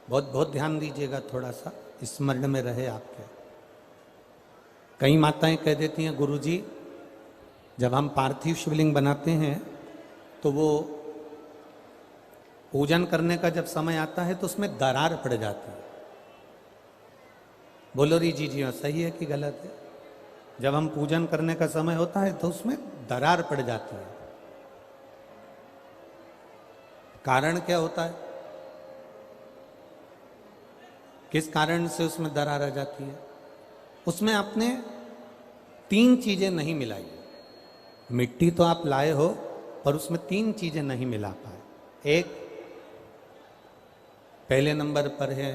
बहुत बहुत ध्यान दीजिएगा, थोड़ा सा स्मरण में रहे आपके। कई माताएं कह देती हैं, गुरुजी जब हम पार्थिव शिवलिंग बनाते हैं तो वो पूजन करने का जब समय आता है तो उसमें दरार पड़ जाती है। बोलो री जी हाँ, सही है कि गलत है? जब हम पूजन करने का समय होता है तो उसमें दरार पड़ जाती है। कारण क्या होता है? किस कारण से उसमें दरार आ जाती है? उसमें आपने 3 चीजें नहीं मिलाई। मिट्टी तो आप लाए हो पर उसमें 3 चीजें नहीं मिला पाए। एक, पहले नंबर पर है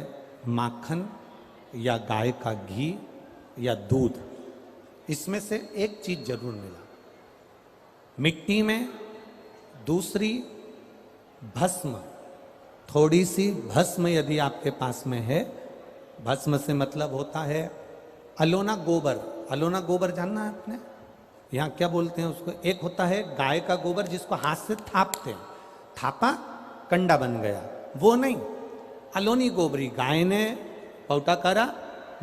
माखन या गाय का घी या दूध। इसमें से एक चीज जरूर मिला मिट्टी में। दूसरी, भस्म, थोड़ी सी भस्म यदि आपके पास में है। भस्म से मतलब होता है अलोना गोबर। अलोना गोबर जानना है आपने? यहाँ क्या बोलते हैं उसको? एक होता है गाय का गोबर जिसको हाथ से थापते हैं, थापा कंडा बन गया, वो नहीं। अलोनी गोबरी, गाय ने पौटा करा,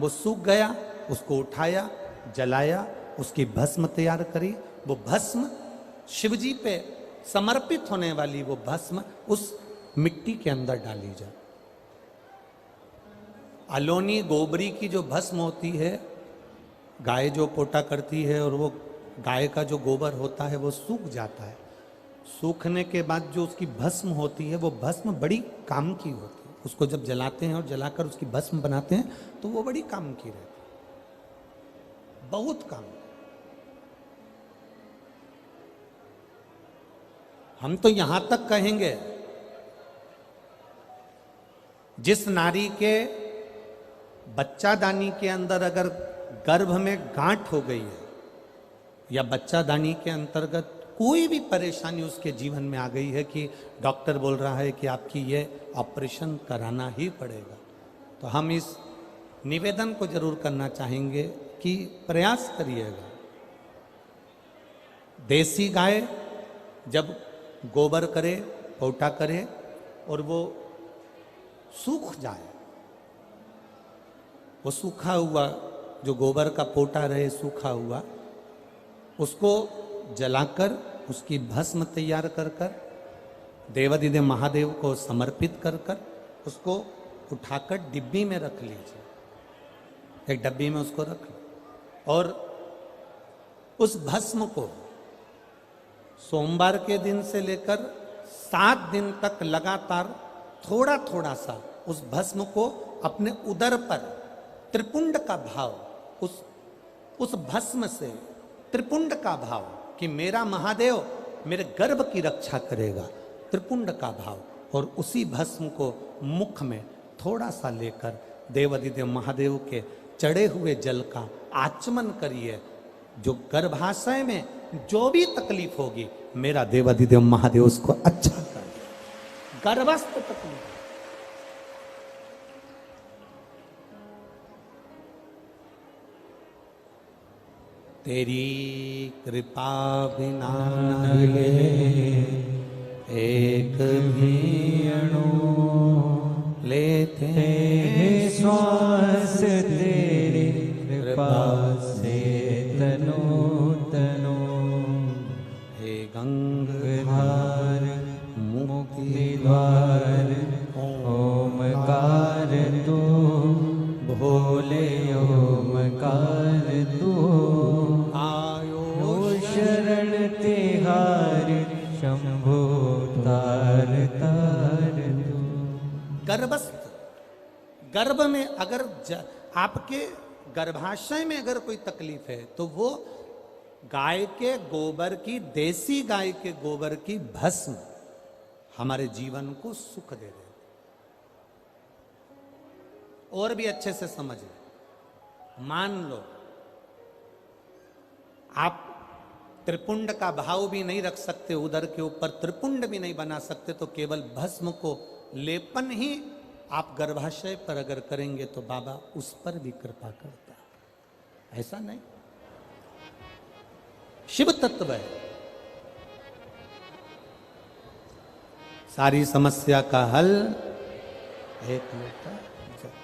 वो सूख गया, उसको उठाया, जलाया, उसकी भस्म तैयार करी। वो भस्म शिवजी पे समर्पित होने वाली वो भस्म उस मिट्टी के अंदर डाली जाए। अलोनी गोबरी की जो भस्म होती है, गाय जो पोटा करती है और वो गाय का जो गोबर होता है वो सूख जाता है। सूखने के बाद जो उसकी भस्म होती है वो भस्म बड़ी काम की होती है। उसको जब जलाते हैं और जलाकर उसकी भस्म बनाते हैं तो वो बड़ी काम की रहती है, बहुत काम। हम तो यहां तक कहेंगे, जिस नारी के बच्चादानी के अंदर अगर गर्भ में गांठ हो गई है या बच्चादानी के अंतर्गत कोई भी परेशानी उसके जीवन में आ गई है कि डॉक्टर बोल रहा है कि आपकी ये ऑपरेशन कराना ही पड़ेगा, तो हम इस निवेदन को जरूर करना चाहेंगे कि प्रयास करिएगा। देसी गाय जब गोबर करे, पोटा करे और वो सूख जाए, वो सूखा हुआ जो गोबर का पोटा रहे सूखा हुआ, उसको जलाकर उसकी भस्म तैयार कर कर देवाधिदेव महादेव को समर्पित कर कर उसको उठाकर डिब्बी में रख लीजिए। एक डब्बी में उसको रख लो और उस भस्म को सोमवार के दिन से लेकर 7 दिन तक लगातार थोड़ा थोड़ा सा उस भस्म को अपने उदर पर त्रिपुंड का भाव, उस भस्म से त्रिपुंड का भाव कि मेरा महादेव मेरे गर्भ की रक्षा करेगा, त्रिपुंड का भाव, और उसी भस्म को मुख में थोड़ा सा लेकर देवाधिदेव महादेव के चढ़े हुए जल का आचमन करिए। जो गर्भाशय में जो भी तकलीफ होगी मेरा देवाधिदेव महादेव उसको अच्छा कर दे। गर्भस्थ तकलीफ तेरी कृपा बिना नहीं एक भी अणु लेते श्वास तेरी कृपा से तनो तनो। हे गंगाधर मुक्ति द्वार ओमकार तू, भोले ओमकार तू। आयो शरण तिहार शंभो तार तार तू। गर्भस्थ, गर्भ में अगर आपके गर्भाशय में अगर कोई तकलीफ है तो वो गाय के गोबर की, देसी गाय के गोबर की भस्म हमारे जीवन को सुख दे दे। और भी अच्छे से समझ लो, मान लो आप त्रिपुंड का भाव भी नहीं रख सकते, उदर के ऊपर त्रिपुंड भी नहीं बना सकते, तो केवल भस्म को लेपन ही आप गर्भाशय पर अगर करेंगे तो बाबा उस पर भी कृपा करता है। ऐसा नहीं, शिव तत्व है। सारी समस्या का हल एक लोटा जल।